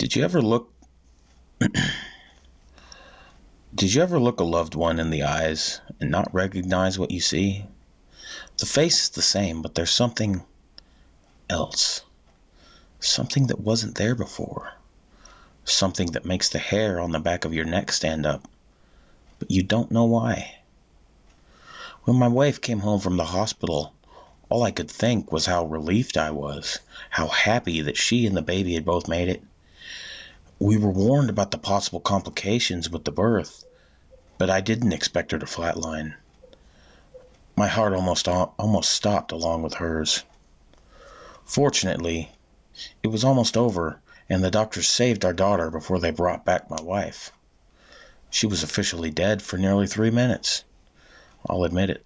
Did you ever look Did you ever look a loved one in the eyes and not recognize what you see? The face is the same, but there's something else. Something that wasn't there before. Something that makes the hair on the back of your neck stand up, but you don't know why. When my wife came home from the hospital, all I could think was how relieved I was, how happy that she and the baby had both made it. We were warned about the possible complications with the birth, but I didn't expect her to flatline. My heart almost stopped along with hers. Fortunately, it was almost over, and the doctors saved our daughter before they brought back my wife. She was officially dead for nearly 3 minutes. I'll admit it.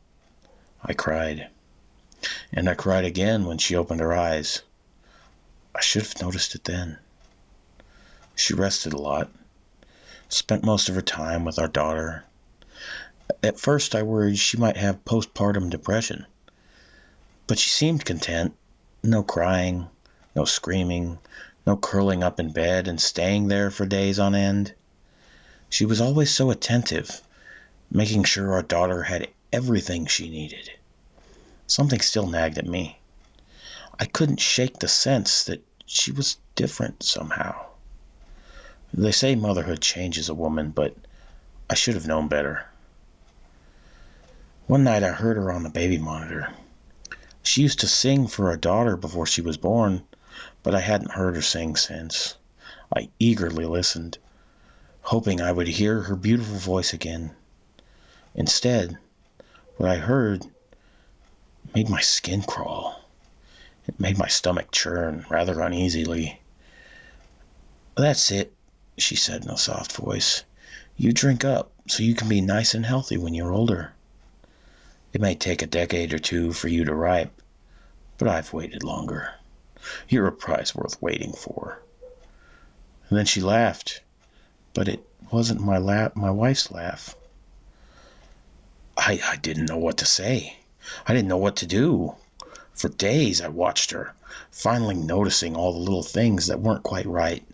I cried. And I cried again when she opened her eyes. I should have noticed it then. She rested a lot, spent most of her time with our daughter. At first I worried she might have postpartum depression, but she seemed content. No crying, no screaming, no curling up in bed and staying there for days on end. She was always so attentive, making sure our daughter had everything she needed. Something still nagged at me. I couldn't shake the sense that she was different somehow. They say motherhood changes a woman, but I should have known better. One night I heard her on the baby monitor. She used to sing for our daughter before she was born, but I hadn't heard her sing since. I eagerly listened, hoping I would hear her beautiful voice again. Instead, what I heard made my skin crawl. It made my stomach churn rather uneasily. "That's it," she said in a soft voice. "You drink up so you can be nice and healthy when you're older. It may take a decade or two for you to ripe, but I've waited longer. You're a prize worth waiting for." And then she laughed, but it wasn't my wife's laugh. I didn't know what to say. I didn't know what to do. For days I watched her, finally noticing all the little things that weren't quite right.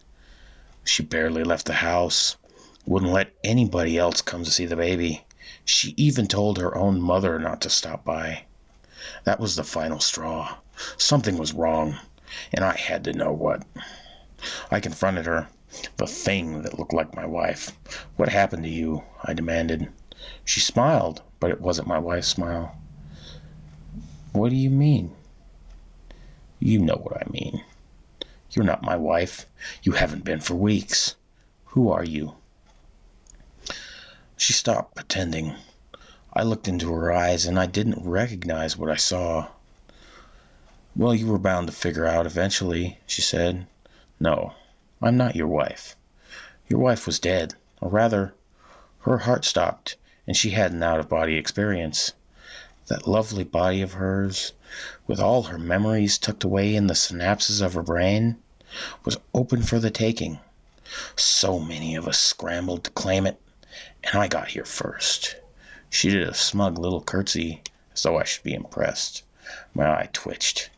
She barely left the house, wouldn't let anybody else come to see the baby. She even told her own mother not to stop by. That was the final straw. Something was wrong, and I had to know what. I confronted her, the thing that looked like my wife. "What happened to you?" I demanded. She smiled, but it wasn't my wife's smile. "What do you mean?" "You know what I mean. You're not my wife. You haven't been for weeks. Who are you?" She stopped pretending. I looked into her eyes, and I didn't recognize what I saw. "Well, you were bound to figure out eventually," she said. "No, I'm not your wife. Your wife was dead, or rather, her heart stopped, and she had an out-of-body experience. That lovely body of hers, with all her memories tucked away in the synapses of her brain, was open for the taking. So many of us scrambled to claim it, and I got here first." She did a smug little curtsy, as though I should be impressed. My eye twitched.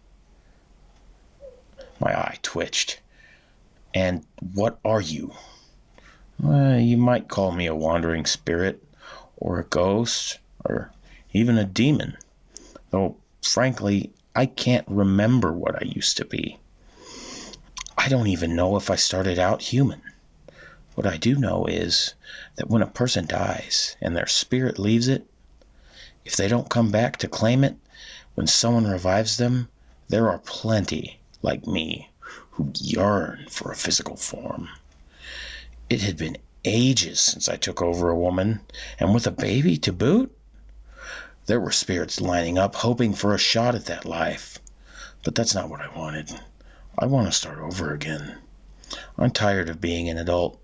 "And what are you?" You might call me a wandering spirit, or a ghost, or even a demon. Though, frankly, I can't remember what I used to be. I don't even know if I started out human. What I do know is that when a person dies and their spirit leaves it, if they don't come back to claim it, when someone revives them, there are plenty, like me, who yearn for a physical form. It had been ages since I took over a woman, and with a baby to boot. There were spirits lining up, hoping for a shot at that life. But that's not what I wanted. I want to start over again. I'm tired of being an adult.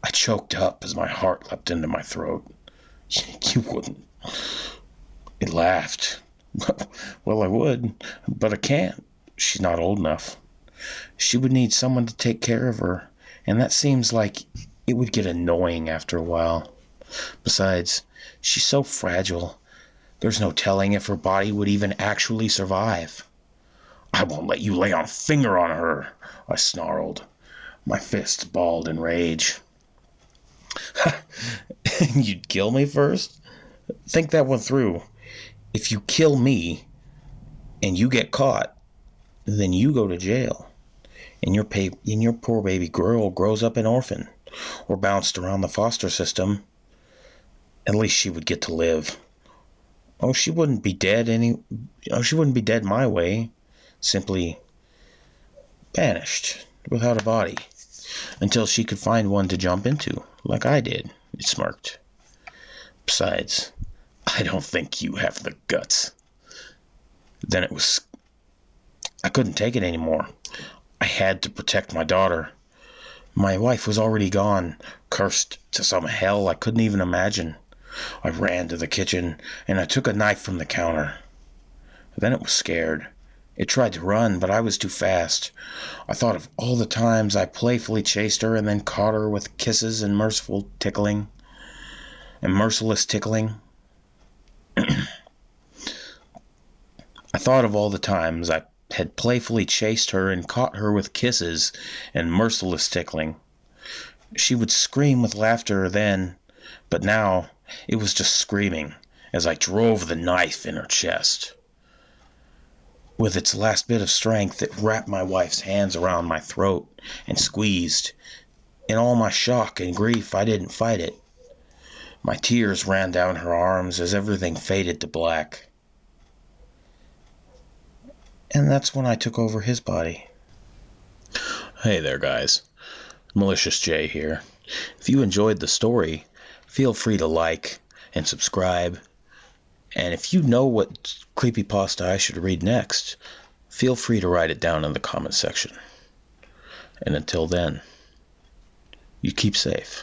I choked up as my heart leapt into my throat. "You wouldn't." It laughed. "Well, I would, but I can't. She's not old enough. She would need someone to take care of her, and that seems like it would get annoying after a while. Besides, she's so fragile. There's no telling if her body would even actually survive." "I won't let you lay a finger on her," I snarled. my fists balled in rage. You'd kill me first? Think that one through. If you kill me and you get caught, then you go to jail. And your poor baby girl grows up an orphan or bounced around the foster system. At least she would get to live. She wouldn't be dead she wouldn't be dead my way. Simply vanished without a body until she could find one to jump into, like I did. It smirked. Besides, I don't think you have the guts. Then I couldn't take it anymore. I had to protect my daughter. My wife was already gone, cursed to some hell I couldn't even imagine. I ran to the kitchen, and I took a knife from the counter. Then it was scared. It tried to run, but I was too fast. I thought of all the times I playfully chased her and then caught her with kisses and merciless tickling. I thought of all the times I had playfully chased her and caught her with kisses and merciless tickling. She would scream with laughter then, but now it was just screaming as I drove the knife in her chest. With its last bit of strength, it wrapped my wife's hands around my throat and squeezed. In all my shock and grief, I didn't fight it. My tears ran down her arms as everything faded to black. And that's when I took over his body. Hey there, guys. Malicious J here. If you enjoyed the story, feel free to like and subscribe. And if you know what creepypasta I should read next, feel free to write it down in the comment section. And until then, you keep safe.